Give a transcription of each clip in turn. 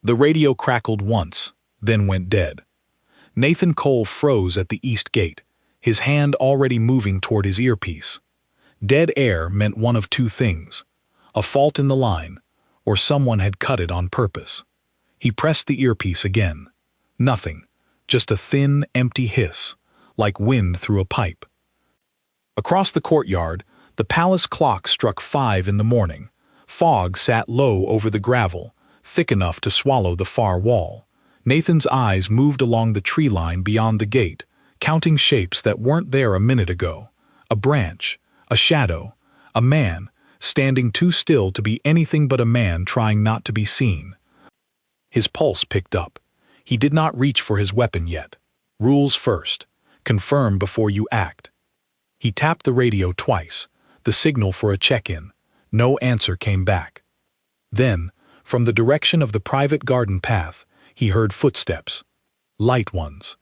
The radio crackled once, then went dead. Nathan Cole froze at the east gate, his hand already moving toward his earpiece. Dead air meant one of two things: a fault in the line, or someone had cut it on purpose. He pressed the earpiece again. Nothing, just a thin, empty hiss, like wind through a pipe. Across the courtyard, the palace clock struck 5 in the morning. Fog sat low over the gravel, thick enough to swallow the far wall. Nathan's eyes moved along the tree line beyond the gate, counting shapes that weren't there a minute ago. A branch, a shadow, a man, standing too still to be anything but a man trying not to be seen. His pulse picked up. He did not reach for his weapon yet. Rules first. Confirm before you act. He tapped the radio twice, the signal for a check-in. No answer came back. Then, from the direction of the private garden path, he heard footsteps. Light ones.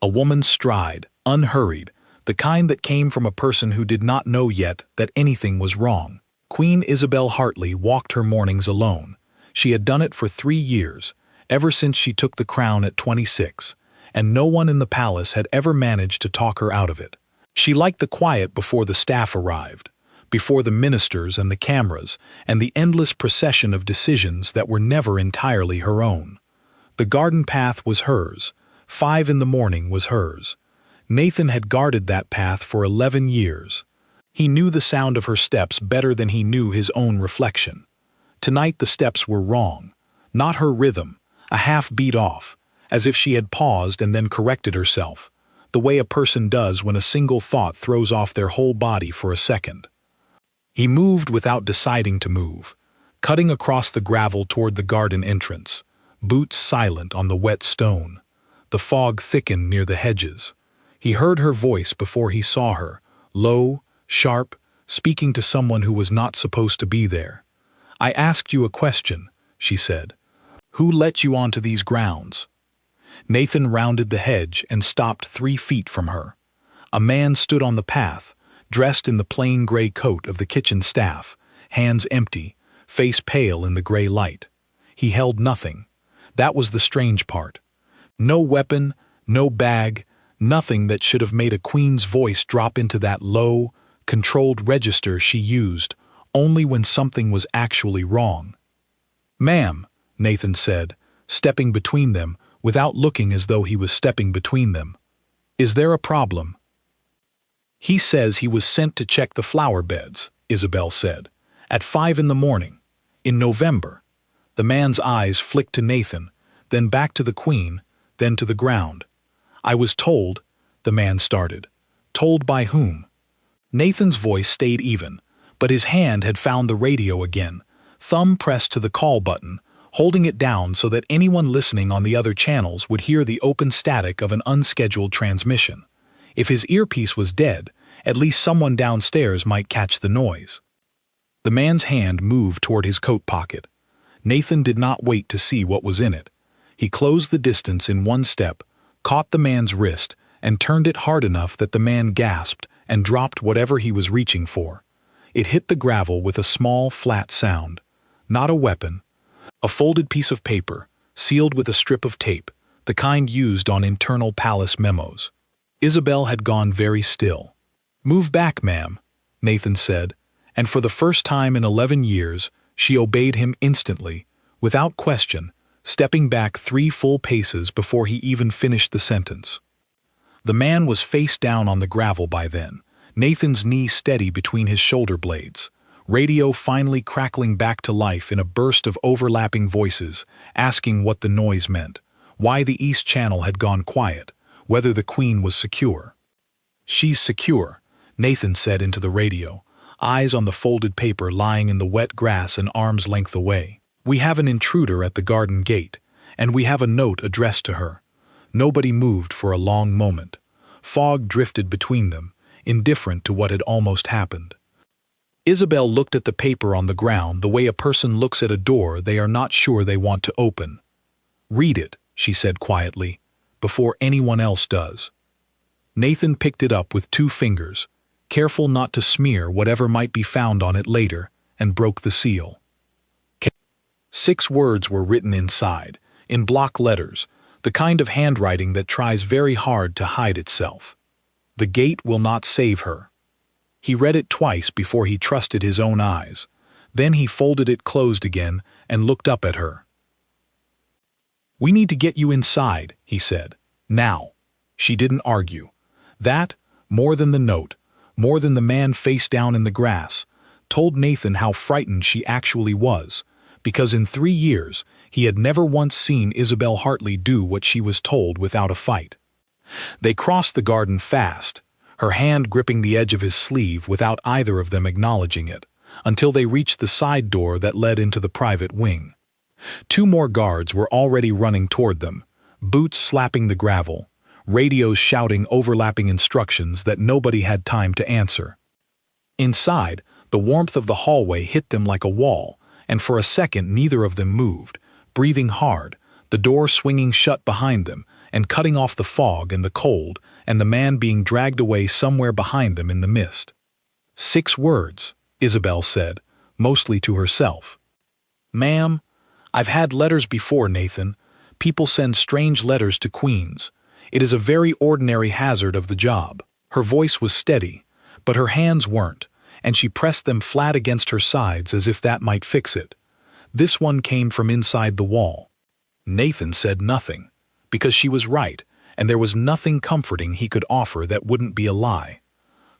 A woman's stride, unhurried, the kind that came from a person who did not know yet that anything was wrong. Queen Isabel Hartley walked her mornings alone. She had done it for 3 years, ever since she took the crown at 26, and no one in the palace had ever managed to talk her out of it. She liked the quiet before the staff arrived, before the ministers and the cameras, and the endless procession of decisions that were never entirely her own. The garden path was hers. 5 in the morning was hers. Nathan had guarded that path for 11 years. He knew the sound of her steps better than he knew his own reflection. Tonight the steps were wrong. Not her rhythm, a half beat off, as if she had paused and then corrected herself, the way a person does when a single thought throws off their whole body for a second. He moved without deciding to move, cutting across the gravel toward the garden entrance, boots silent on the wet stone. The fog thickened near the hedges. He heard her voice before he saw her, low, sharp, speaking to someone who was not supposed to be there. "I asked you a question," she said. "Who let you onto these grounds?" Nathan rounded the hedge and stopped 3 feet from her. A man stood on the path, dressed in the plain gray coat of the kitchen staff, hands empty, face pale in the gray light. He held nothing. That was the strange part. No weapon, no bag, nothing that should have made a queen's voice drop into that low, controlled register she used only when something was actually wrong. "Ma'am," Nathan said, stepping between them without looking as though he was stepping between them. "Is there a problem?" "He says he was sent to check the flower beds," Isabel said, "at 5 in the morning, in November." The man's eyes flicked to Nathan, then back to the Queen, then to the ground. "I was told," the man started. "Told by whom?" Nathan's voice stayed even, but his hand had found the radio again, thumb pressed to the call button, holding it down so that anyone listening on the other channels would hear the open static of an unscheduled transmission. If his earpiece was dead, at least someone downstairs might catch the noise. The man's hand moved toward his coat pocket. Nathan did not wait to see what was in it. He closed the distance in 1 step, caught the man's wrist, and turned it hard enough that the man gasped and dropped whatever he was reaching for. It hit the gravel with a small, flat sound. Not a weapon. A folded piece of paper, sealed with a strip of tape, the kind used on internal palace memos. Isabel had gone very still. "Move back, ma'am," Nathan said, and for the first time in 11 years, she obeyed him instantly, without question, stepping back 3 full paces before he even finished the sentence. The man was face down on the gravel by then, Nathan's knee steady between his shoulder blades, radio finally crackling back to life in a burst of overlapping voices, asking what the noise meant, why the East Channel had gone quiet, whether the Queen was secure. "She's secure," Nathan said into the radio, eyes on the folded paper lying in the wet grass an arm's length away. "We have an intruder at the garden gate, and we have a note addressed to her." Nobody moved for a long moment. Fog drifted between them, indifferent to what had almost happened. Isabel looked at the paper on the ground the way a person looks at a door they are not sure they want to open. "Read it," she said quietly, "before anyone else does." Nathan picked it up with 2 fingers, careful not to smear whatever might be found on it later, and broke the seal. 6 words were written inside, in block letters, the kind of handwriting that tries very hard to hide itself. "The gate will not save her." He read it twice before he trusted his own eyes. Then he folded it closed again and looked up at her. "We need to get you inside," he said. "Now." She didn't argue. That, more than the note, more than the man face down in the grass, told Nathan how frightened she actually was, because in 3 years he had never once seen Isabel Hartley do what she was told without a fight. They crossed the garden fast, her hand gripping the edge of his sleeve without either of them acknowledging it, until they reached the side door that led into the private wing. 2 more guards were already running toward them, boots slapping the gravel, radios shouting overlapping instructions that nobody had time to answer. Inside, the warmth of the hallway hit them like a wall, and for a second neither of them moved, breathing hard, the door swinging shut behind them and cutting off the fog and the cold and the man being dragged away somewhere behind them in the mist. 6 words, Isabel said, mostly to herself. "Ma'am, I've had letters before, Nathan. People send strange letters to queens. It is a very ordinary hazard of the job." Her voice was steady, but her hands weren't, and she pressed them flat against her sides as if that might fix it. This one came from inside the wall. Nathan said nothing, because she was right, and there was nothing comforting he could offer that wouldn't be a lie.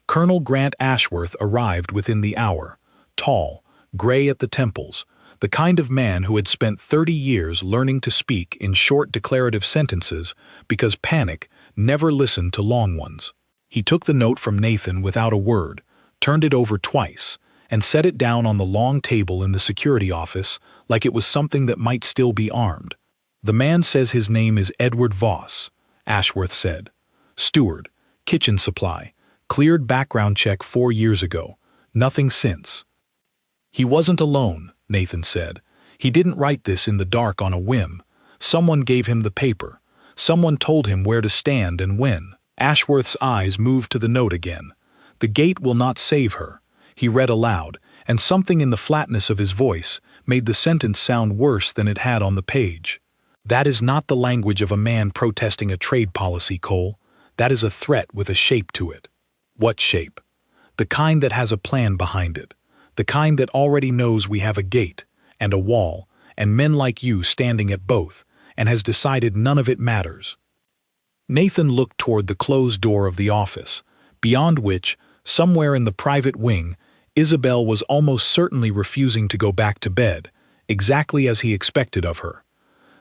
Colonel Grant Ashworth arrived within the hour, tall, gray at the temples, the kind of man who had spent 30 years learning to speak in short declarative sentences because panic never listened to long ones. He took the note from Nathan without a word, turned it over twice, and set it down on the long table in the security office like it was something that might still be armed. "The man says his name is Edward Voss," Ashworth said. "Steward, kitchen supply, cleared background check 4 years ago, nothing since." "He wasn't alone," Nathan said. "He didn't write this in the dark on a whim. Someone gave him the paper. Someone told him where to stand and when." Ashworth's eyes moved to the note again. "The gate will not save her," he read aloud, and something in the flatness of his voice made the sentence sound worse than it had on the page. "That is not the language of a man protesting a trade policy, Cole. That is a threat with a shape to it." "What shape?" "The kind that has a plan behind it. The kind that already knows we have a gate, and a wall, and men like you standing at both, and has decided none of it matters." Nathan looked toward the closed door of the office, beyond which, somewhere in the private wing, Isabel was almost certainly refusing to go back to bed, exactly as he expected of her.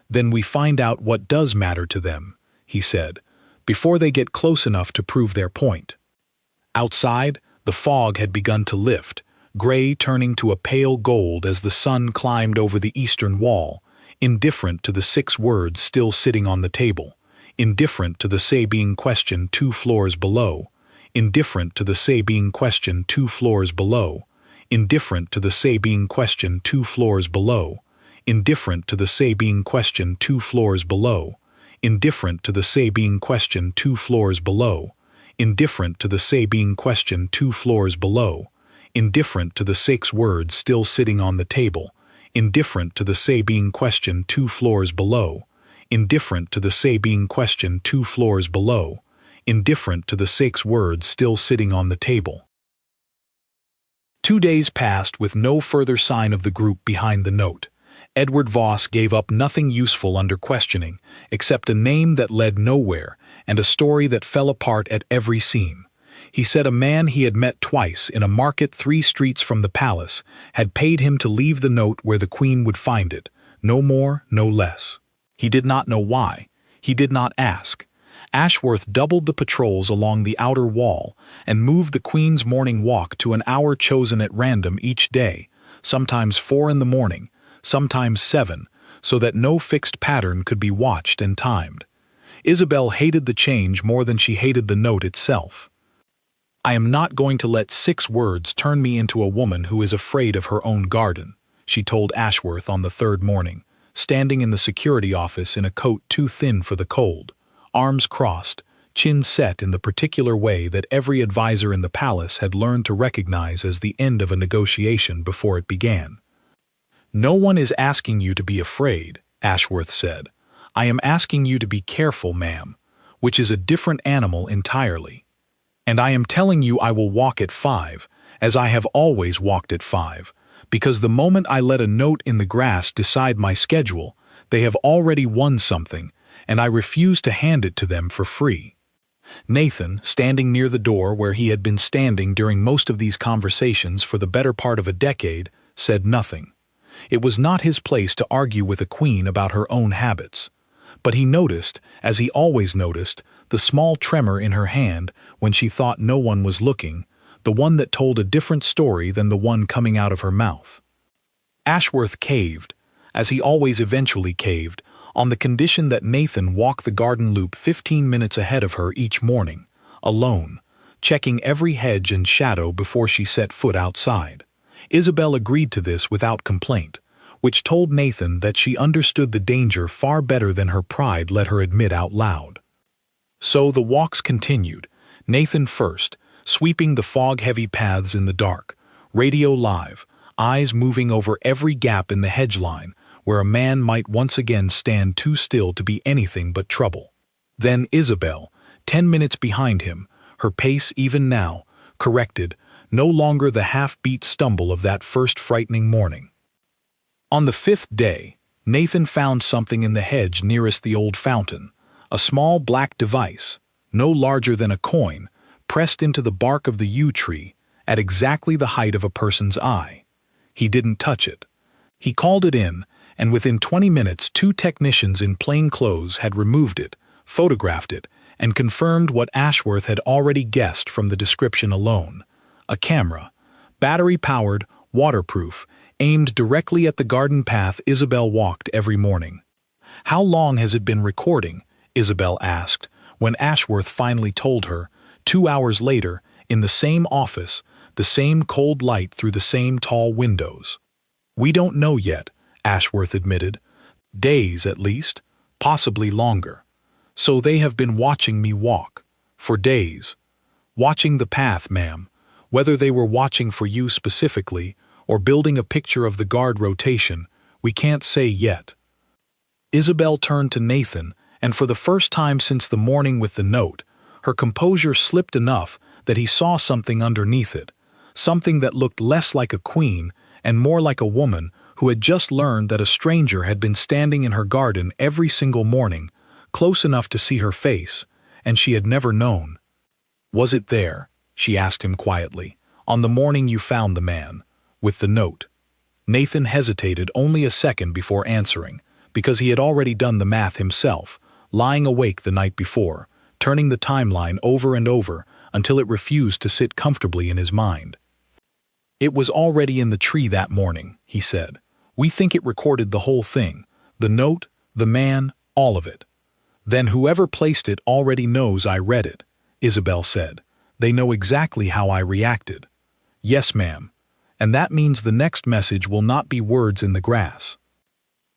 "Then we find out what does matter to them," he said, "before they get close enough to prove their point." Outside, the fog had begun to lift, gray turning to a pale gold as the sun climbed over the eastern wall, indifferent to the 6 words still sitting on the table, indifferent to the Sabine question 2 floors below, indifferent to the Sabine question 2 floors below, indifferent to the Sabine question 2 floors below, indifferent to the Sabine question 2 floors below, indifferent to the Sabine question 2 floors below, indifferent to the Sabine question 2 floors below, indifferent to the 6 words still sitting on the table, indifferent to the Sabine question 2 floors below, indifferent to the Sabine question 2 floors below, indifferent to the 6 words still sitting on the table. 2 days passed with no further sign of the group behind the note. Edward Voss gave up nothing useful under questioning, except a name that led nowhere and a story that fell apart at every seam. He said a man he had met twice in a market 3 streets from the palace had paid him to leave the note where the queen would find it, no more, no less. He did not know why. He did not ask. Ashworth doubled the patrols along the outer wall and moved the queen's morning walk to an hour chosen at random each day, sometimes 4 in the morning, sometimes 7, so that no fixed pattern could be watched and timed. Isabel hated the change more than she hated the note itself. "I am not going to let 6 words turn me into a woman who is afraid of her own garden," she told Ashworth on the 3rd morning, standing in the security office in a coat too thin for the cold, arms crossed, chin set in the particular way that every advisor in the palace had learned to recognize as the end of a negotiation before it began. "No one is asking you to be afraid," Ashworth said. I am asking you to be careful, ma'am, which is a different animal entirely. And I am telling you I will walk at 5, as I have always walked at 5, because the moment I let a note in the grass decide my schedule, they have already won something, and I refuse to hand it to them for free. Nathan, standing near the door where he had been standing during most of these conversations for the better part of a decade, said nothing. It was not his place to argue with a queen about her own habits. But he noticed, as he always noticed, the small tremor in her hand when she thought no one was looking, the one that told a different story than the one coming out of her mouth. Ashworth caved, as he always eventually caved, on the condition that Nathan walk the garden loop 15 minutes ahead of her each morning, alone, checking every hedge and shadow before she set foot outside. Isabel agreed to this without complaint, which told Nathan that she understood the danger far better than her pride let her admit out loud. So the walks continued, Nathan first, sweeping the fog-heavy paths in the dark, radio live, eyes moving over every gap in the hedge line, where a man might once again stand too still to be anything but trouble. Then Isabel, 10 minutes behind him, her pace even now, corrected, no longer the half-beat stumble of that first frightening morning. On the 5th day, Nathan found something in the hedge nearest the old fountain, a small black device, no larger than a coin, pressed into the bark of the yew tree, at exactly the height of a person's eye. He didn't touch it. He called it in, and within 20 minutes 2 technicians in plain clothes had removed it, photographed it, and confirmed what Ashworth had already guessed from the description alone. A camera, battery-powered, waterproof, aimed directly at the garden path Isabel walked every morning. "How long has it been recording?" Isabel asked, when Ashworth finally told her, 2 hours later, in the same office, the same cold light through the same tall windows. "We don't know yet," Ashworth admitted. "Days, at least, possibly longer. So they have been watching me walk. For days. Watching the path, ma'am. Whether they were watching for you specifically, or building a picture of the guard rotation, we can't say yet." Isabel turned to Nathan, and for the first time since the morning with the note, her composure slipped enough that he saw something underneath it, something that looked less like a queen and more like a woman who had just learned that a stranger had been standing in her garden every single morning, close enough to see her face, and she had never known. "Was it there?" she asked him quietly, "on the morning you found the man, with the note?" Nathan hesitated only a second before answering, because he had already done the math himself, lying awake the night before, turning the timeline over and over until it refused to sit comfortably in his mind. "It was already in the tree that morning," he said. "We think it recorded the whole thing, the note, the man, all of it." "Then whoever placed it already knows I read it," Isabel said. "They know exactly how I reacted." "Yes, ma'am. And that means the next message will not be words in the grass."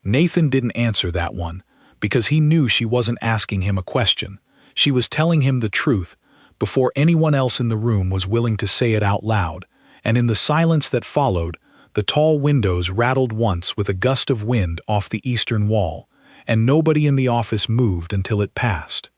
Nathan didn't answer that one, because he knew she wasn't asking him a question. She was telling him the truth, before anyone else in the room was willing to say it out loud, and in the silence that followed, the tall windows rattled once with a gust of wind off the eastern wall, and nobody in the office moved until it passed.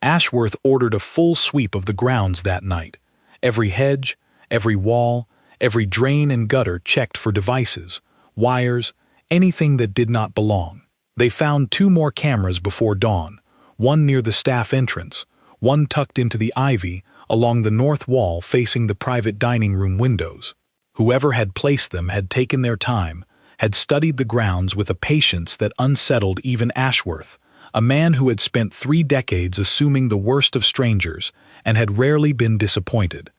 Ashworth ordered a full sweep of the grounds that night. Every hedge, every wall, every drain and gutter checked for devices, wires, anything that did not belong. They found 2 more cameras before dawn, one near the staff entrance, one tucked into the ivy along the north wall facing the private dining room windows. Whoever had placed them had taken their time, had studied the grounds with a patience that unsettled even Ashworth, a man who had spent 3 decades assuming the worst of strangers and had rarely been disappointed.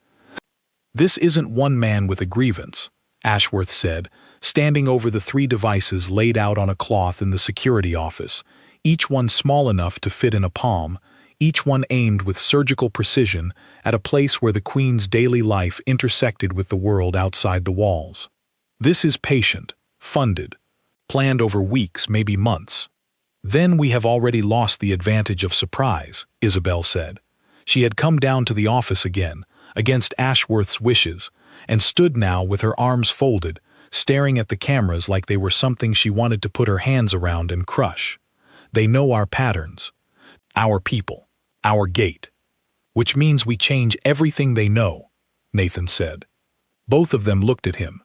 "This isn't one man with a grievance," Ashworth said, standing over the 3 devices laid out on a cloth in the security office, each one small enough to fit in a palm, each one aimed with surgical precision at a place where the Queen's daily life intersected with the world outside the walls. "This is patient, funded, planned over weeks, maybe months." "Then we have already lost the advantage of surprise," Isabel said. She had come down to the office again, against Ashworth's wishes, and stood now with her arms folded, staring at the cameras like they were something she wanted to put her hands around and crush. They know our patterns, our people, our gate. Which means we change everything they know, Nathan said. Both of them looked at him.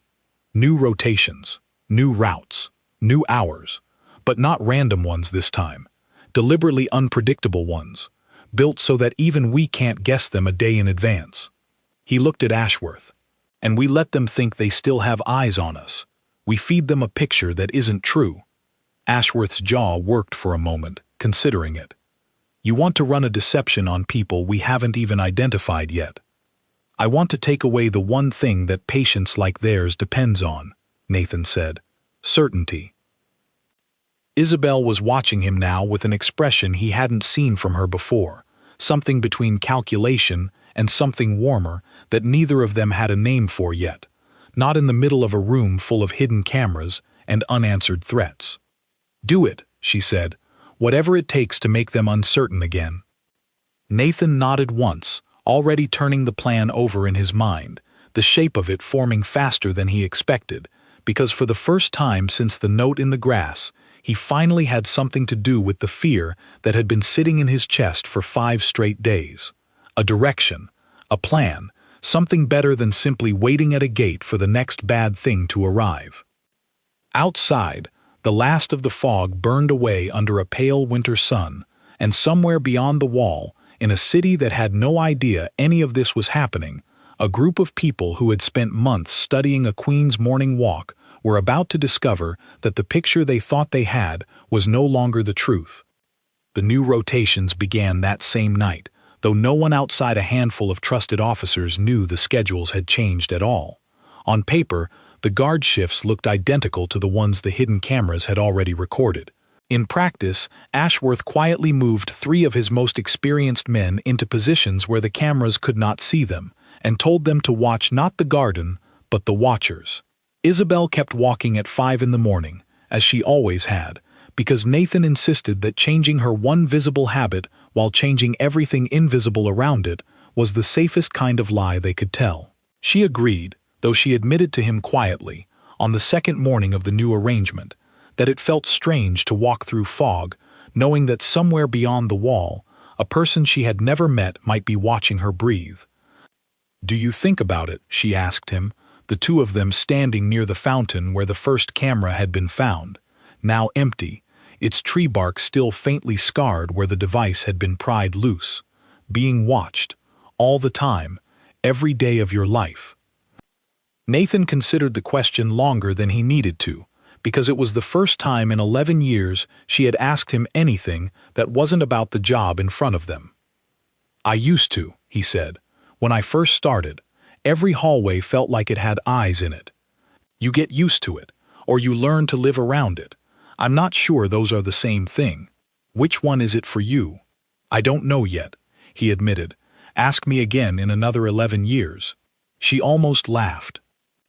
New rotations, new routes, new hours, but not random ones this time. Deliberately unpredictable ones, built so that even we can't guess them a day in advance. He looked at Ashworth. And we let them think they still have eyes on us. We feed them a picture that isn't true. Ashworth's jaw worked for a moment, considering it. You want to run a deception on people we haven't even identified yet. I want to take away the one thing that patience like theirs depends on, Nathan said. Certainty. Isabel was watching him now with an expression he hadn't seen from her before, something between calculation and something warmer that neither of them had a name for yet, not in the middle of a room full of hidden cameras and unanswered threats. Do it, she said, whatever it takes to make them uncertain again. Nathan nodded once, already turning the plan over in his mind, the shape of it forming faster than he expected, because for the first time since the note in the grass, he finally had something to do with the fear that had been sitting in his chest for 5 straight days. A direction, a plan, something better than simply waiting at a gate for the next bad thing to arrive. Outside, the last of the fog burned away under a pale winter sun, and somewhere beyond the wall, in a city that had no idea any of this was happening, a group of people who had spent months studying a queen's morning walk were about to discover that the picture they thought they had was no longer the truth. The new rotations began that same night, though no one outside a handful of trusted officers knew the schedules had changed at all. On paper, the guard shifts looked identical to the ones the hidden cameras had already recorded. In practice, Ashworth quietly moved 3 of his most experienced men into positions where the cameras could not see them, and told them to watch not the garden, but the watchers. Isabel kept walking at 5 in the morning, as she always had, because Nathan insisted that changing her one visible habit while changing everything invisible around it was the safest kind of lie they could tell. She agreed, though she admitted to him quietly, on the second morning of the new arrangement, that it felt strange to walk through fog, knowing that somewhere beyond the wall, a person she had never met might be watching her breathe. "Do you think about it?" she asked him, the two of them standing near the fountain where the first camera had been found, now empty, its tree bark still faintly scarred where the device had been pried loose, being watched, all the time, every day of your life. Nathan considered the question longer than he needed to, because it was the first time in 11 years she had asked him anything that wasn't about the job in front of them. "I used to," he said. "When I first started, every hallway felt like it had eyes in it. You get used to it, or you learn to live around it. I'm not sure those are the same thing. Which one is it for you?" "I don't know yet," he admitted. "Ask me again in another 11 years. She almost laughed.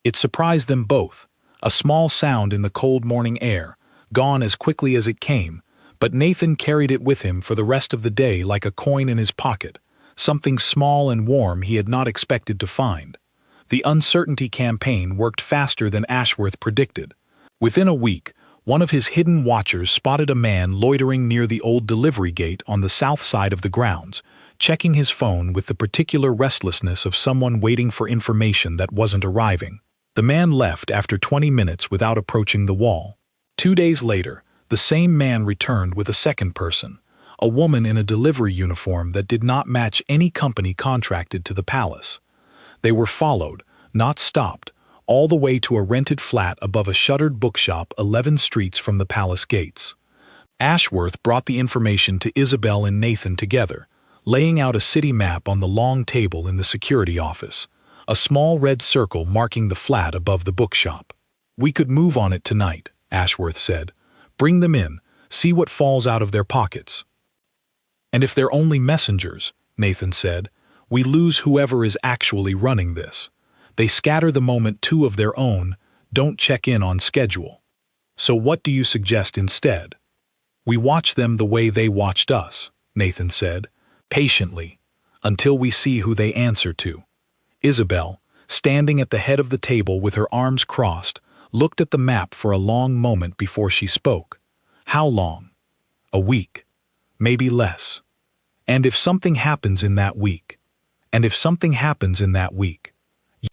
It surprised them both, a small sound in the cold morning air, gone as quickly as it came, but Nathan carried it with him for the rest of the day like a coin in his pocket, something small and warm he had not expected to find. The uncertainty campaign worked faster than Ashworth predicted. Within a week, one of his hidden watchers spotted a man loitering near the old delivery gate on the south side of the grounds, checking his phone with the particular restlessness of someone waiting for information that wasn't arriving. The man left after 20 minutes without approaching the wall. 2 days later, the same man returned with a second person, a woman in a delivery uniform that did not match any company contracted to the palace. They were followed, not stopped, all the way to a rented flat above a shuttered bookshop 11 streets from the palace gates. Ashworth brought the information to Isabel and Nathan together, laying out a city map on the long table in the security office, a small red circle marking the flat above the bookshop. "We could move on it tonight," Ashworth said. "Bring them in, see what falls out of their pockets." "And if they're only messengers," Nathan said, "we lose whoever is actually running this. They scatter the moment 2 of their own, don't check in on schedule. So what do you suggest instead?" "We watch them the way they watched us," Nathan said, patiently, "until we see who they answer to." Isabel, standing at the head of the table with her arms crossed, looked at the map for a long moment before she spoke. "How long?" A week. Maybe less. And if something happens in that week? And if something happens in that week?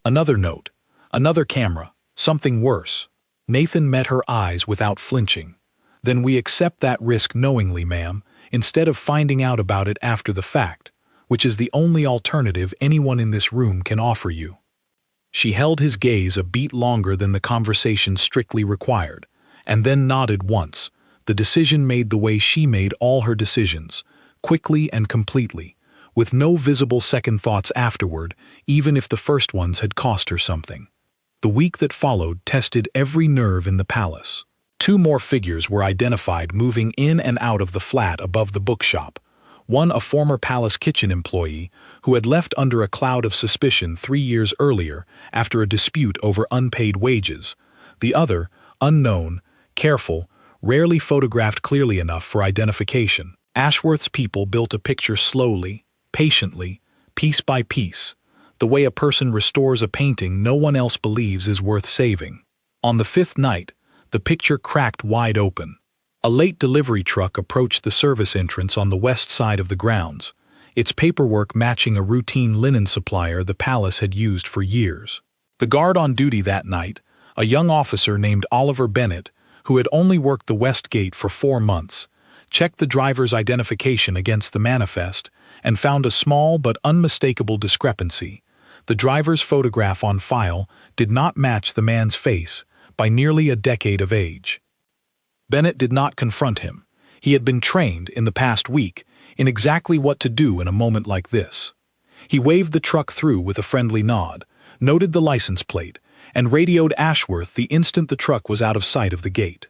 Another note. Another camera. Something worse. Nathan met her eyes without flinching. Then we accept that risk knowingly, ma'am, instead of finding out about it after the fact, which is the only alternative anyone in this room can offer you. She held his gaze a beat longer than the conversation strictly required, and then nodded once, the decision made the way she made all her decisions, quickly and completely, with no visible second thoughts afterward, even if the first ones had cost her something. The week that followed tested every nerve in the palace. 2 more figures were identified moving in and out of the flat above the bookshop. One a former palace kitchen employee who had left under a cloud of suspicion 3 years earlier after a dispute over unpaid wages. The other, unknown, careful, rarely photographed clearly enough for identification. Ashworth's people built a picture slowly, patiently, piece by piece, the way a person restores a painting no one else believes is worth saving. On the 5th night, the picture cracked wide open. A late delivery truck approached the service entrance on the west side of the grounds, its paperwork matching a routine linen supplier the palace had used for years. The guard on duty that night, a young officer named Oliver Bennett, who had only worked the West Gate for 4 months, checked the driver's identification against the manifest and found a small but unmistakable discrepancy. The driver's photograph on file did not match the man's face by nearly a decade of age. Bennett did not confront him. He had been trained in the past week in exactly what to do in a moment like this. He waved the truck through with a friendly nod, noted the license plate, and radioed Ashworth the instant the truck was out of sight of the gate.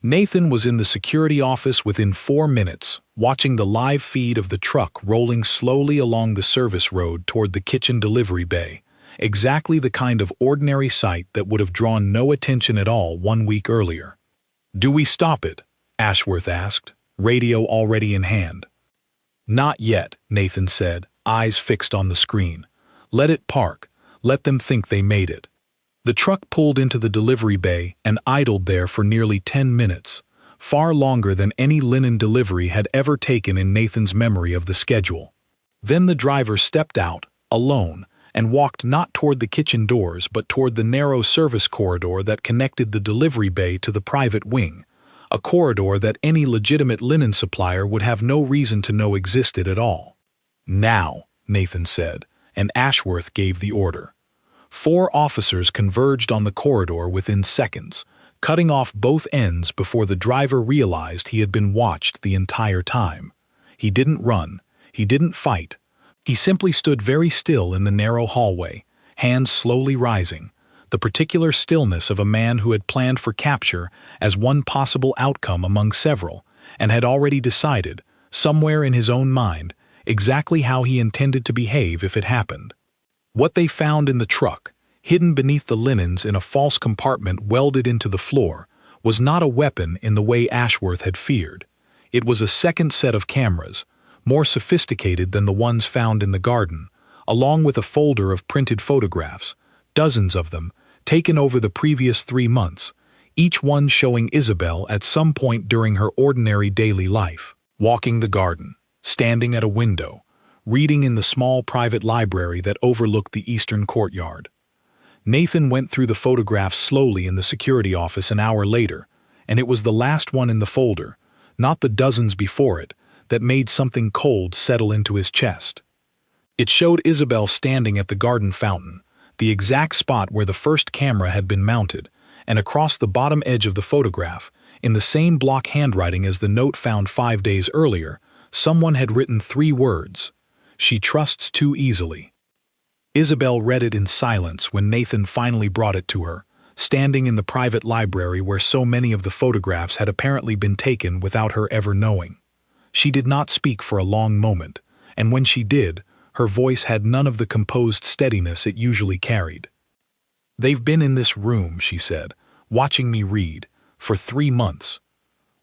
Nathan was in the security office within 4 minutes, watching the live feed of the truck rolling slowly along the service road toward the kitchen delivery bay, exactly the kind of ordinary sight that would have drawn no attention at all 1 week earlier. "Do we stop it?" Ashworth asked, radio already in hand. "Not yet," Nathan said, eyes fixed on the screen. "Let it park. Let them think they made it." The truck pulled into the delivery bay and idled there for nearly 10 minutes, far longer than any linen delivery had ever taken in Nathan's memory of the schedule. Then the driver stepped out, alone, and walked not toward the kitchen doors but toward the narrow service corridor that connected the delivery bay to the private wing, a corridor that any legitimate linen supplier would have no reason to know existed at all. "Now," Nathan said, and Ashworth gave the order. 4 officers converged on the corridor within seconds, cutting off both ends before the driver realized he had been watched the entire time. He didn't run. He didn't fight. He simply stood very still in the narrow hallway, hands slowly rising, the particular stillness of a man who had planned for capture as one possible outcome among several, and had already decided, somewhere in his own mind, exactly how he intended to behave if it happened. What they found in the truck, hidden beneath the linens in a false compartment welded into the floor, was not a weapon in the way Ashworth had feared. It was a second set of cameras, more sophisticated than the ones found in the garden, along with a folder of printed photographs, dozens of them, taken over the previous 3 months, each one showing Isabel at some point during her ordinary daily life, walking the garden, standing at a window, reading in the small private library that overlooked the eastern courtyard. Nathan went through the photographs slowly in the security office an hour later, and it was the last one in the folder, not the dozens before it, that made something cold settle into his chest. It showed Isabel standing at the garden fountain, the exact spot where the first camera had been mounted, and across the bottom edge of the photograph, in the same block handwriting as the note found 5 days earlier, someone had written 3 words: "She trusts too easily." Isabel read it in silence when Nathan finally brought it to her, standing in the private library where so many of the photographs had apparently been taken without her ever knowing. She did not speak for a long moment, and when she did, her voice had none of the composed steadiness it usually carried. "They've been in this room," she said, "watching me read, for 3 months.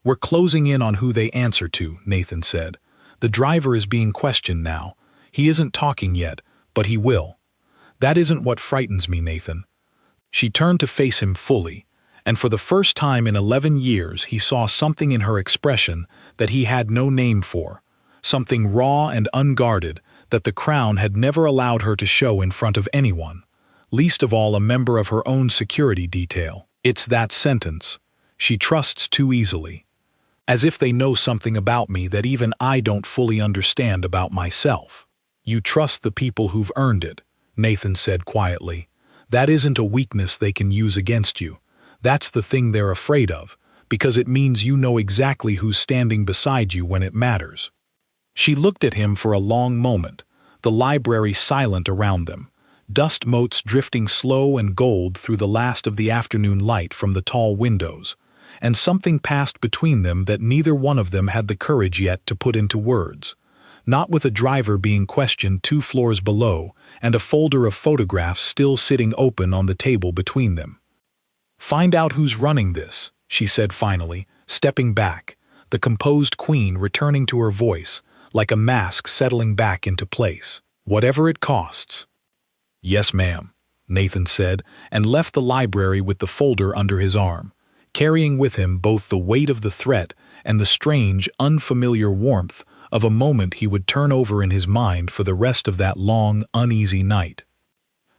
We're closing in on who they answer to," Nathan said. "The driver is being questioned now. He isn't talking yet, but he will. That isn't what frightens me, Nathan." She turned to face him fully, and for the first time in 11 years he saw something in her expression that he had no name for, something raw and unguarded that the Crown had never allowed her to show in front of anyone, least of all a member of her own security detail. It's that sentence. She trusts too easily. As if they know something about me that even I don't fully understand about myself. You trust the people who've earned it, Nathan said quietly. That isn't a weakness they can use against you. That's the thing they're afraid of, because it means you know exactly who's standing beside you when it matters. She looked at him for a long moment, the library silent around them, dust motes drifting slow and gold through the last of the afternoon light from the tall windows, and something passed between them that neither one of them had the courage yet to put into words. Not with a driver being questioned 2 floors below and a folder of photographs still sitting open on the table between them. "Find out who's running this," she said finally, stepping back, the composed queen returning to her voice, like a mask settling back into place. "Whatever it costs." "Yes, ma'am," Nathan said, and left the library with the folder under his arm, carrying with him both the weight of the threat and the strange, unfamiliar warmth of a moment he would turn over in his mind for the rest of that long, uneasy night.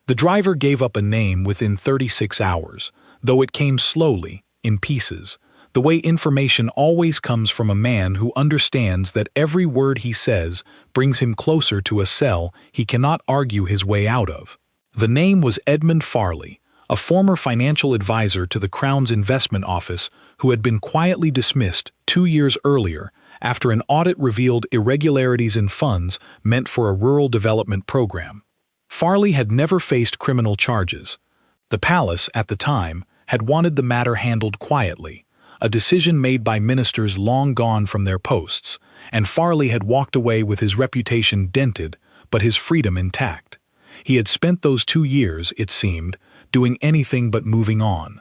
The driver gave up a name within 36 hours, though it came slowly, in pieces, the way information always comes from a man who understands that every word he says brings him closer to a cell he cannot argue his way out of. The name was Edmund Farley, a former financial advisor to the Crown's investment office who had been quietly dismissed 2 years earlier after an audit revealed irregularities in funds meant for a rural development program. Farley had never faced criminal charges. The palace, at the time, had wanted the matter handled quietly, a decision made by ministers long gone from their posts, and Farley had walked away with his reputation dented but his freedom intact. He had spent those 2 years, it seemed, doing anything but moving on.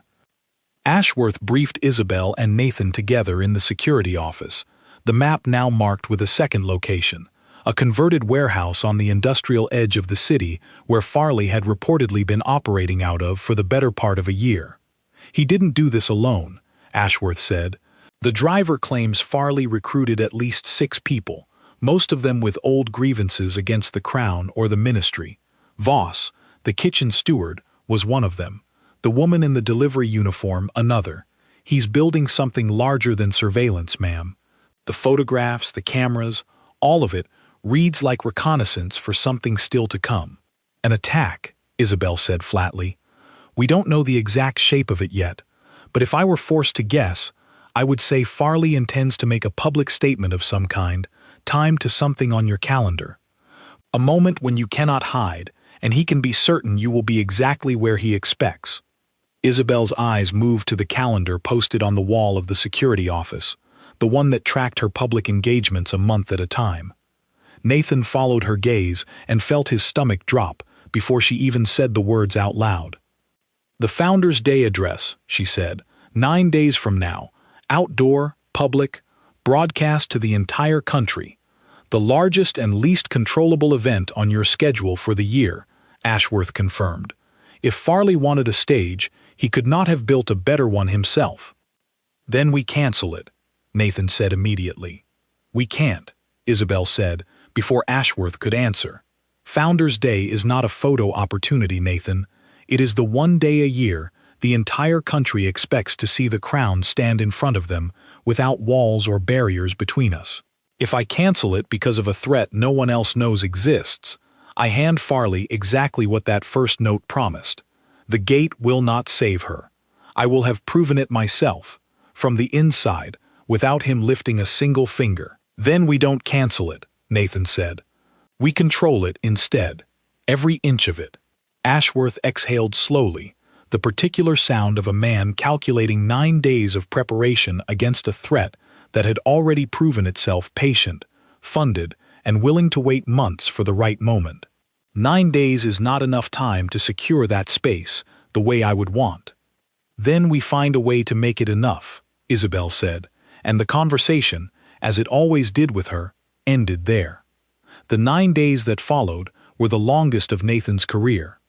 Ashworth briefed Isabel and Nathan together in the security office, the map now marked with a second location, a converted warehouse on the industrial edge of the city where Farley had reportedly been operating out of for the better part of a year. He didn't do this alone, Ashworth said. The driver claims Farley recruited at least 6 people, most of them with old grievances against the Crown or the ministry. Voss, the kitchen steward, was one of them. The woman in the delivery uniform, another. He's building something larger than surveillance, ma'am. The photographs, the cameras, all of it reads like reconnaissance for something still to come. An attack, Isabel said flatly. We don't know the exact shape of it yet, but if I were forced to guess, I would say Farley intends to make a public statement of some kind, timed to something on your calendar. A moment when you cannot hide, and he can be certain you will be exactly where he expects. Isabel's eyes moved to the calendar posted on the wall of the security office, the one that tracked her public engagements a month at a time. Nathan followed her gaze and felt his stomach drop before she even said the words out loud. "The Founders' Day address," she said, 9 days from now, outdoor, public, broadcast to the entire country. The largest and least controllable event on your schedule for the year, Ashworth confirmed. If Farley wanted a stage, he could not have built a better one himself. "Then we cancel it," Nathan said immediately. "We can't," Isabel said, before Ashworth could answer. "Founders' Day is not a photo opportunity, Nathan. It is the one day a year the entire country expects to see the Crown stand in front of them without walls or barriers between us. If I cancel it because of a threat no one else knows exists, I hand Farley exactly what that first note promised. The gate will not save her. I will have proven it myself, from the inside, without him lifting a single finger. Then we don't cancel it," Nathan said. "We control it instead, every inch of it." Ashworth exhaled slowly, the particular sound of a man calculating 9 days of preparation against a threat that had already proven itself patient, funded, and willing to wait months for the right moment. 9 days is not enough time to secure that space the way I would want. "Then we find a way to make it enough," Isabel said, and the conversation, as it always did with her, ended there. The 9 days that followed were the longest of Nathan's career.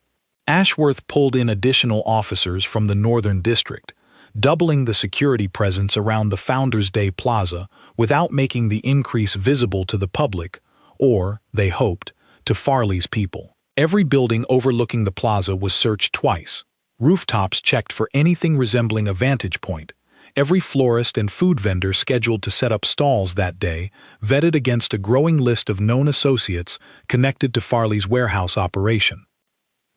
Ashworth pulled in additional officers from the Northern District, doubling the security presence around the Founders Day Plaza without making the increase visible to the public, or, they hoped, to Farley's people. Every building overlooking the plaza was searched twice. Rooftops checked for anything resembling a vantage point. Every florist and food vendor scheduled to set up stalls that day vetted against a growing list of known associates connected to Farley's warehouse operation.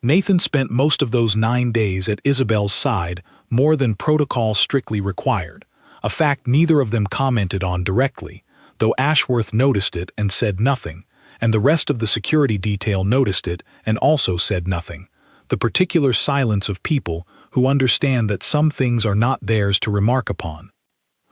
Nathan spent most of those 9 days at Isabel's side, more than protocol strictly required, a fact neither of them commented on directly, though Ashworth noticed it and said nothing, and the rest of the security detail noticed it and also said nothing. The particular silence of people who understand that some things are not theirs to remark upon.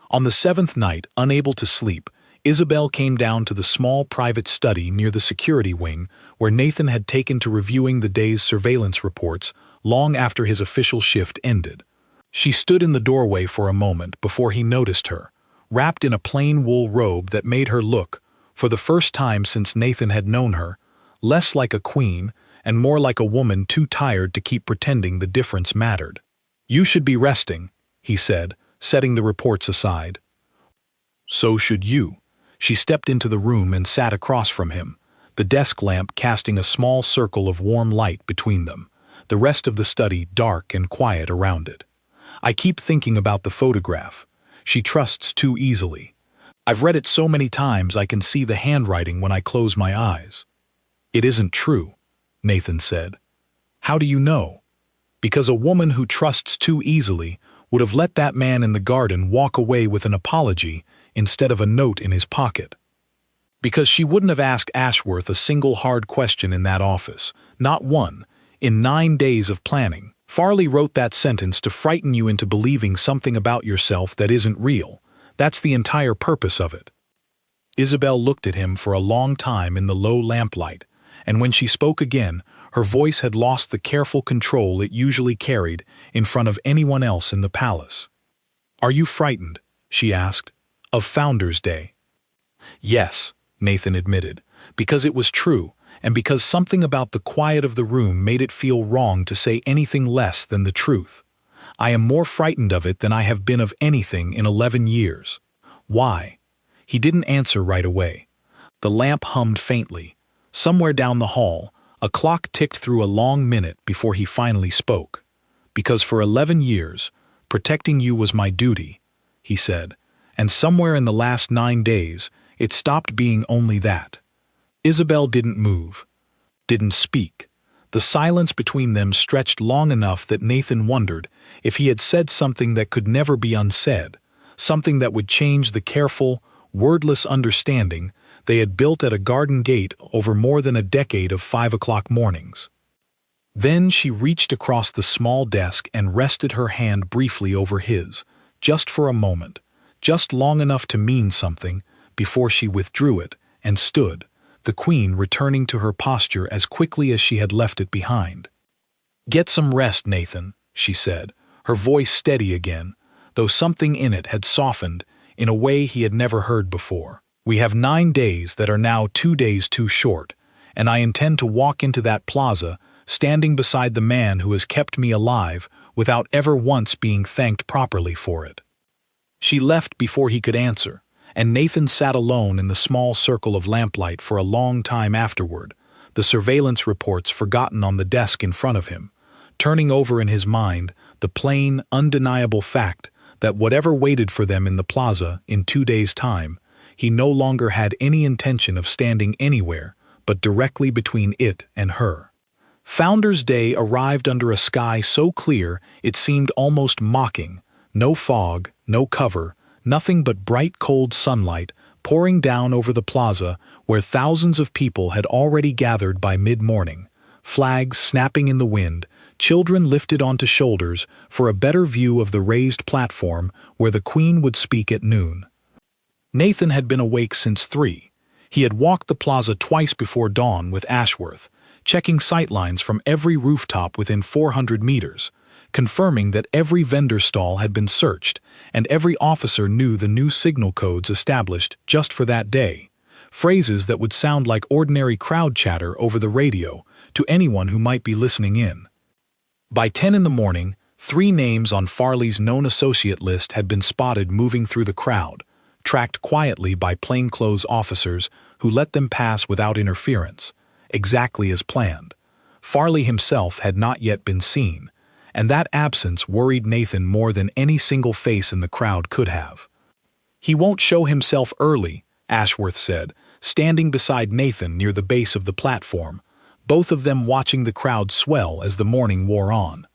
On the 7th night, unable to sleep, Isabel came down to the small private study near the security wing where Nathan had taken to reviewing the day's surveillance reports long after his official shift ended. She stood in the doorway for a moment before he noticed her, wrapped in a plain wool robe that made her look, for the first time since Nathan had known her, less like a queen and more like a woman too tired to keep pretending the difference mattered. "You should be resting," he said, setting the reports aside. "So should you." She stepped into the room and sat across from him, the desk lamp casting a small circle of warm light between them, the rest of the study dark and quiet around it. "I keep thinking about the photograph. She trusts too easily. I've read it so many times I can see the handwriting when I close my eyes." "It isn't true," Nathan said. "How do you know?" "Because a woman who trusts too easily would have let that man in the garden walk away with an apology instead of a note in his pocket. Because she wouldn't have asked Ashworth a single hard question in that office, not one, in 9 days of planning. Farley wrote that sentence to frighten you into believing something about yourself that isn't real. That's the entire purpose of it." Isabel looked at him for a long time in the low lamplight, and when she spoke again, her voice had lost the careful control it usually carried in front of anyone else in the palace. "Are you frightened?" she asked. "Of Founders Day?" "Yes," Nathan admitted, "because it was true, and because something about the quiet of the room made it feel wrong to say anything less than the truth. I am more frightened of it than I have been of anything in 11 years. Why?" He didn't answer right away. The lamp hummed faintly. Somewhere down the hall, a clock ticked through a long minute before he finally spoke. "Because for 11 years, protecting you was my duty," he said, "and somewhere in the last 9 days, it stopped being only that." Isabel didn't move, didn't speak. The silence between them stretched long enough that Nathan wondered if he had said something that could never be unsaid, something that would change the careful, wordless understanding they had built at a garden gate over more than a decade of 5 o'clock mornings. Then she reached across the small desk and rested her hand briefly over his, just for a moment, just long enough to mean something, before she withdrew it and stood, the queen returning to her posture as quickly as she had left it behind. "Get some rest, Nathan," she said, her voice steady again, though something in it had softened in a way he had never heard before. "We have 9 days that are now 2 days too short, and I intend to walk into that plaza standing beside the man who has kept me alive without ever once being thanked properly for it." She left before he could answer, and Nathan sat alone in the small circle of lamplight for a long time afterward, the surveillance reports forgotten on the desk in front of him, turning over in his mind the plain, undeniable fact that whatever waited for them in the plaza in 2 days' time, he no longer had any intention of standing anywhere but directly between it and her. Founders Day arrived under a sky so clear it seemed almost mocking, no fog, no cover, nothing but bright cold sunlight pouring down over the plaza where thousands of people had already gathered by mid-morning, flags snapping in the wind, children lifted onto shoulders for a better view of the raised platform where the Queen would speak at noon. Nathan had been awake since 3. He had walked the plaza twice before dawn with Ashworth, checking sightlines from every rooftop within 400 meters, confirming that every vendor stall had been searched and every officer knew the new signal codes established just for that day, phrases that would sound like ordinary crowd chatter over the radio to anyone who might be listening in. By 10 in the morning, 3 names on Farley's known associate list had been spotted moving through the crowd, tracked quietly by plainclothes officers who let them pass without interference, exactly as planned. Farley himself had not yet been seen, and that absence worried Nathan more than any single face in the crowd could have. "He won't show himself early," Ashworth said, standing beside Nathan near the base of the platform, both of them watching the crowd swell as the morning wore on.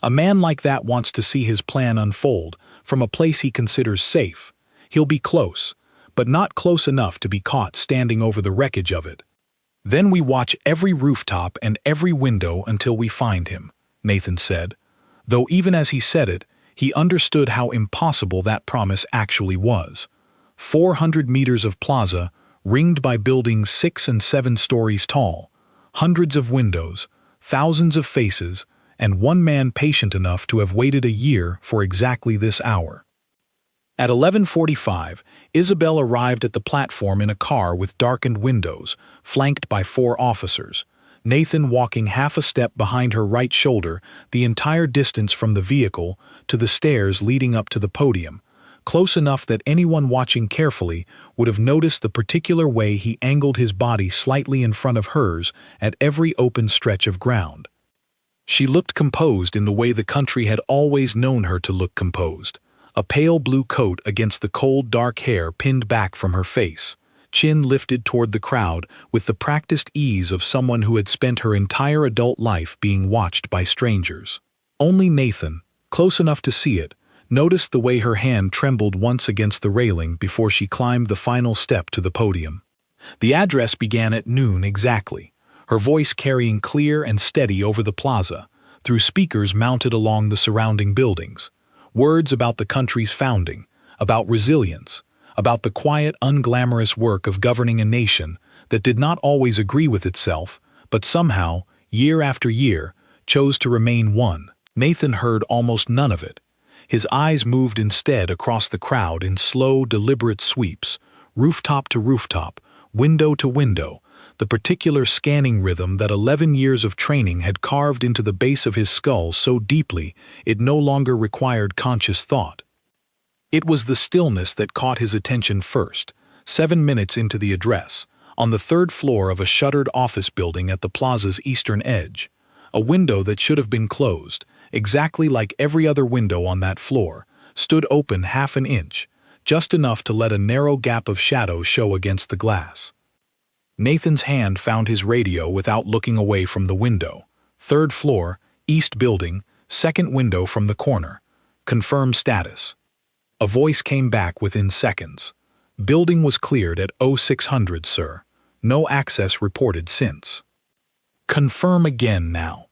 "A man like that wants to see his plan unfold from a place he considers safe. He'll be close, but not close enough to be caught standing over the wreckage of it. Then we watch every rooftop and every window until we find him," Nathan said, though even as he said it, he understood how impossible that promise actually was. 400 meters of plaza, ringed by buildings 6 and 7 stories tall, hundreds of windows, thousands of faces, and one man patient enough to have waited a year for exactly this hour. At 11:45, Isabel arrived at the platform in a car with darkened windows, flanked by 4 officers, Nathan walking half a step behind her right shoulder the entire distance from the vehicle to the stairs leading up to the podium, close enough that anyone watching carefully would have noticed the particular way he angled his body slightly in front of hers at every open stretch of ground. She looked composed in the way the country had always known her to look composed, a pale blue coat against the cold dark hair pinned back from her face, chin lifted toward the crowd with the practiced ease of someone who had spent her entire adult life being watched by strangers. Only Nathan, close enough to see it, noticed the way her hand trembled once against the railing before she climbed the final step to the podium. The address began at noon exactly, her voice carrying clear and steady over the plaza, through speakers mounted along the surrounding buildings. Words about the country's founding, about resilience, about the quiet, unglamorous work of governing a nation that did not always agree with itself, but somehow, year after year, chose to remain one. Nathan heard almost none of it. His eyes moved instead across the crowd in slow, deliberate sweeps, rooftop to rooftop, window to window, the particular scanning rhythm that 11 years of training had carved into the base of his skull so deeply it no longer required conscious thought. It was the stillness that caught his attention first, 7 minutes into the address, on the 3rd floor of a shuttered office building at the plaza's eastern edge. A window that should have been closed, exactly like every other window on that floor, stood open half an inch, just enough to let a narrow gap of shadow show against the glass. Nathan's hand found his radio without looking away from the window. 3rd floor, east building, 2nd window from the corner. Confirm status. A voice came back within seconds. Building was cleared at 0600, sir. No access reported since. Confirm again now.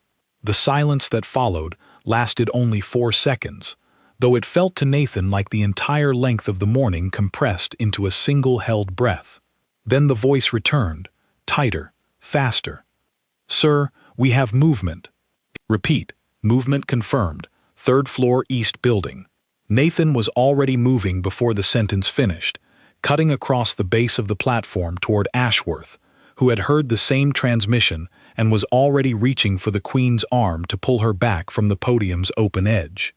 The silence that followed lasted only 4 seconds, though it felt to Nathan like the entire length of the morning compressed into a single held breath. Then the voice returned, tighter, faster. Sir, we have movement. Repeat, movement confirmed, 3rd floor east building. Nathan was already moving before the sentence finished, cutting across the base of the platform toward Ashworth, who had heard the same transmission and was already reaching for the Queen's arm to pull her back from the podium's open edge.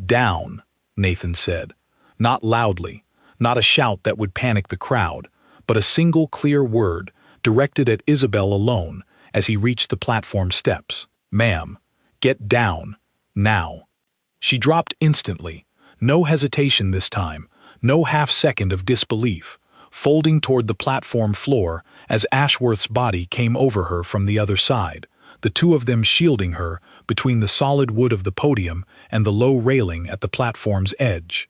Down, Nathan said, not loudly, not a shout that would panic the crowd, but a single clear word directed at Isabel alone as he reached the platform steps. Ma'am, get down, now. She dropped instantly, no hesitation this time, no half-second of disbelief, folding toward the platform floor as Ashworth's body came over her from the other side, the two of them shielding her between the solid wood of the podium and the low railing at the platform's edge.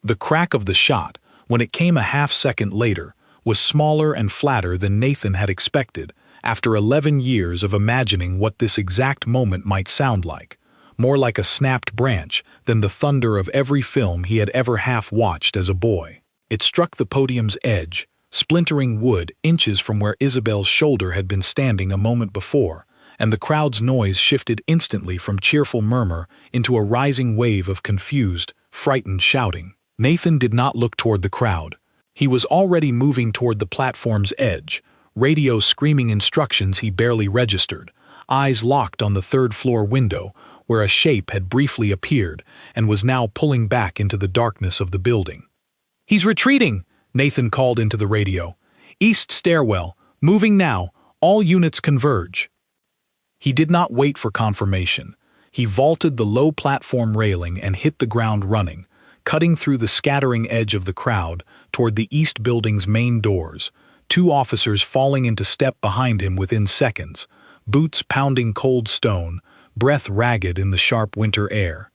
The crack of the shot, when it came a half-second later, was smaller and flatter than Nathan had expected after 11 years of imagining what this exact moment might sound like, more like a snapped branch than the thunder of every film he had ever half-watched as a boy. It struck the podium's edge, splintering wood inches from where Isabel's shoulder had been standing a moment before, and the crowd's noise shifted instantly from cheerful murmur into a rising wave of confused, frightened shouting. Nathan did not look toward the crowd. He was already moving toward the platform's edge, radio screaming instructions he barely registered, eyes locked on the 3rd floor window, where a shape had briefly appeared and was now pulling back into the darkness of the building. "He's retreating!" Nathan called into the radio. "East stairwell, moving now, all units converge." He did not wait for confirmation. He vaulted the low platform railing and hit the ground running, cutting through the scattering edge of the crowd toward the east building's main doors, 2 officers falling into step behind him within seconds, boots pounding cold stone, breath ragged in the sharp winter air.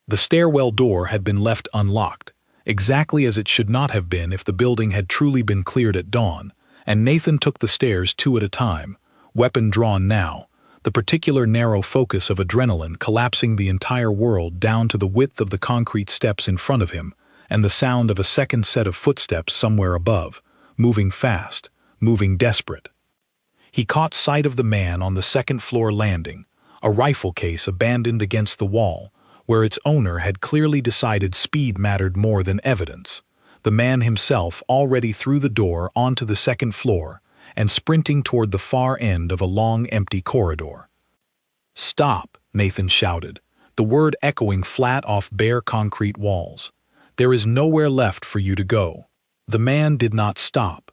The stairwell door had been left unlocked, exactly as it should not have been if the building had truly been cleared at dawn, and Nathan took the stairs 2 at a time, weapon drawn now, the particular narrow focus of adrenaline collapsing the entire world down to the width of the concrete steps in front of him, and the sound of a second set of footsteps somewhere above, moving fast, moving desperate. He caught sight of the man on the second-floor landing, a rifle case abandoned against the wall, where its owner had clearly decided speed mattered more than evidence. The man himself already through the door onto the second floor and sprinting toward the far end of a long, empty corridor. "Stop!" Nathan shouted, the word echoing flat off bare concrete walls. "There is nowhere left for you to go." The man did not stop.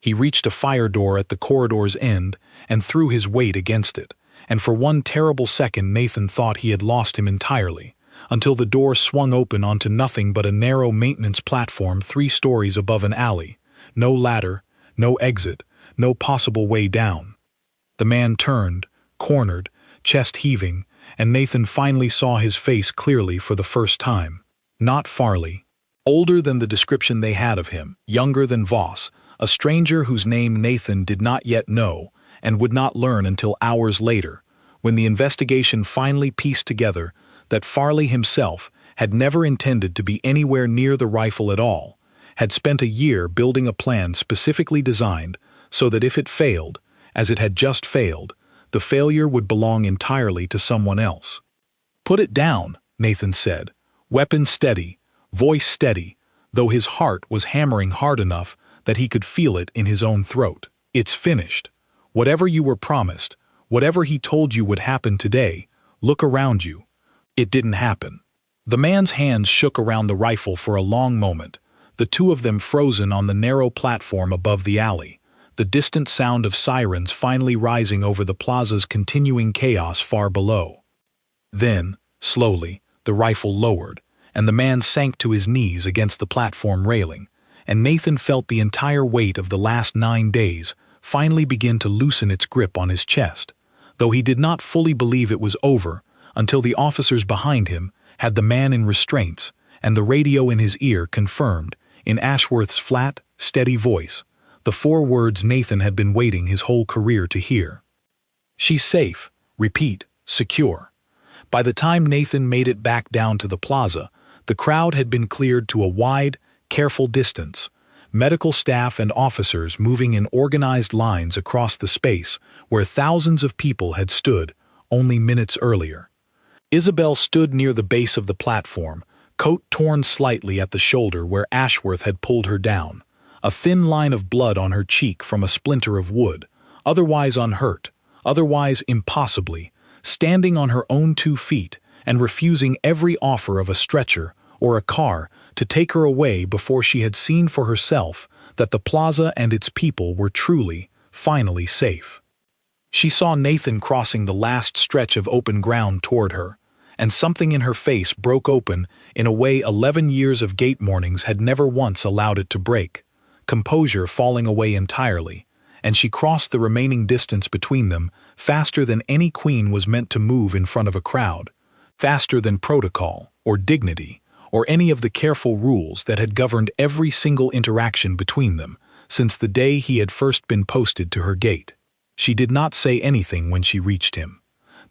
He reached a fire door at the corridor's end and threw his weight against it, and for one terrible second Nathan thought he had lost him entirely, until the door swung open onto nothing but a narrow maintenance platform 3 stories above an alley. No ladder, no exit, no possible way down. The man turned, cornered, chest heaving, and Nathan finally saw his face clearly for the first time. Not Farley. Older than the description they had of him, younger than Voss, a stranger whose name Nathan did not yet know and would not learn until hours later, when the investigation finally pieced together that Farley himself had never intended to be anywhere near the rifle at all, had spent a year building a plan specifically designed so that if it failed, as it had just failed, the failure would belong entirely to someone else. "Put it down," Nathan said, weapon steady, voice steady, though his heart was hammering hard enough that he could feel it in his own throat. "It's finished. Whatever you were promised, whatever he told you would happen today, look around you. It didn't happen." The man's hands shook around the rifle for a long moment, the 2 of them frozen on the narrow platform above the alley, the distant sound of sirens finally rising over the plaza's continuing chaos far below. Then, slowly, the rifle lowered, and the man sank to his knees against the platform railing, and Nathan felt the entire weight of the last 9 days finally begin to loosen its grip on his chest, though he did not fully believe it was over until the officers behind him had the man in restraints and the radio in his ear confirmed, in Ashworth's flat, steady voice, the 4 words Nathan had been waiting his whole career to hear. "She's safe. Repeat, secure." By the time Nathan made it back down to the plaza, the crowd had been cleared to a wide, careful distance, medical staff and officers moving in organized lines across the space where thousands of people had stood only minutes earlier. Isabel stood near the base of the platform, coat torn slightly at the shoulder where Ashworth had pulled her down, a thin line of blood on her cheek from a splinter of wood, otherwise unhurt, otherwise impossibly, standing on her own 2 feet and refusing every offer of a stretcher or a car to take her away before she had seen for herself that the plaza and its people were truly, finally safe. She saw Nathan crossing the last stretch of open ground toward her, and something in her face broke open in a way 11 years of gate mornings had never once allowed it to break, composure falling away entirely, and she crossed the remaining distance between them faster than any queen was meant to move in front of a crowd, faster than protocol, or dignity, or any of the careful rules that had governed every single interaction between them since the day he had first been posted to her gate. She did not say anything when she reached him.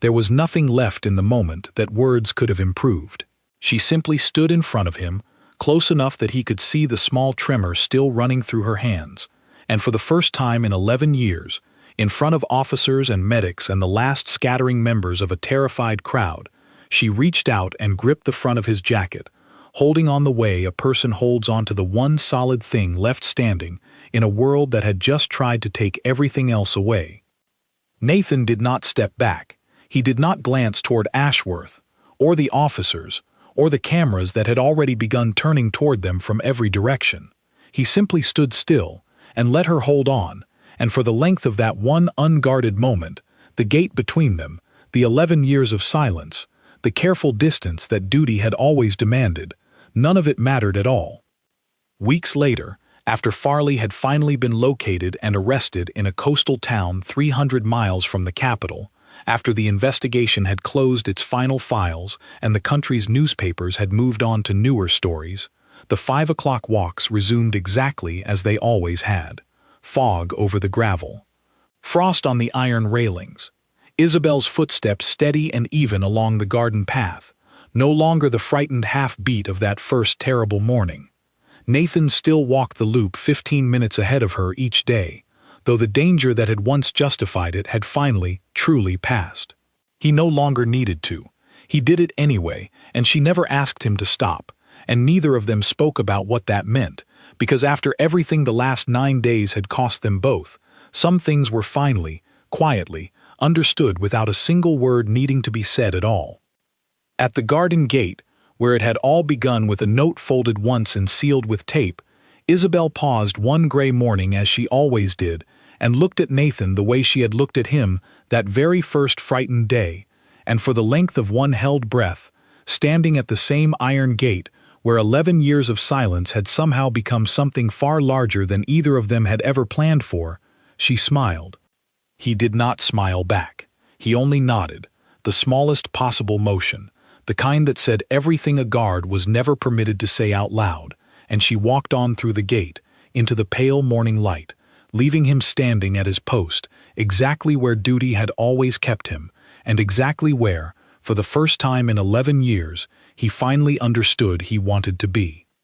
There was nothing left in the moment that words could have improved. She simply stood in front of him, close enough that he could see the small tremor still running through her hands, and for the first time in 11 years, in front of officers and medics and the last scattering members of a terrified crowd, she reached out and gripped the front of his jacket, holding on the way a person holds onto the one solid thing left standing in a world that had just tried to take everything else away. Nathan did not step back. He did not glance toward Ashworth, or the officers, or the cameras that had already begun turning toward them from every direction. He simply stood still and let her hold on, and for the length of that one unguarded moment, the gate between them, the 11 years of silence, the careful distance that duty had always demanded, none of it mattered at all. Weeks later, after Farley had finally been located and arrested in a coastal town 300 miles from the capital, after the investigation had closed its final files and the country's newspapers had moved on to newer stories, the 5 o'clock walks resumed exactly as they always had. Fog over the gravel, frost on the iron railings, Isabel's footsteps steady and even along the garden path, no longer the frightened half-beat of that first terrible morning. Nathan still walked the loop 15 minutes ahead of her each day, though the danger that had once justified it had finally, truly passed. He no longer needed to. He did it anyway, and she never asked him to stop, and neither of them spoke about what that meant, because after everything the last 9 days had cost them both, some things were finally, quietly, understood without a single word needing to be said at all. At the garden gate, where it had all begun with a note folded once and sealed with tape, Isabel paused one gray morning as she always did, and looked at Nathan the way she had looked at him that very first frightened day, and for the length of one held breath, standing at the same iron gate, where 11 years of silence had somehow become something far larger than either of them had ever planned for, she smiled. He did not smile back. He only nodded, the smallest possible motion, the kind that said everything a guard was never permitted to say out loud, and she walked on through the gate, into the pale morning light, leaving him standing at his post, exactly where duty had always kept him, and exactly where, for the first time in 11 years, he finally understood he wanted to be.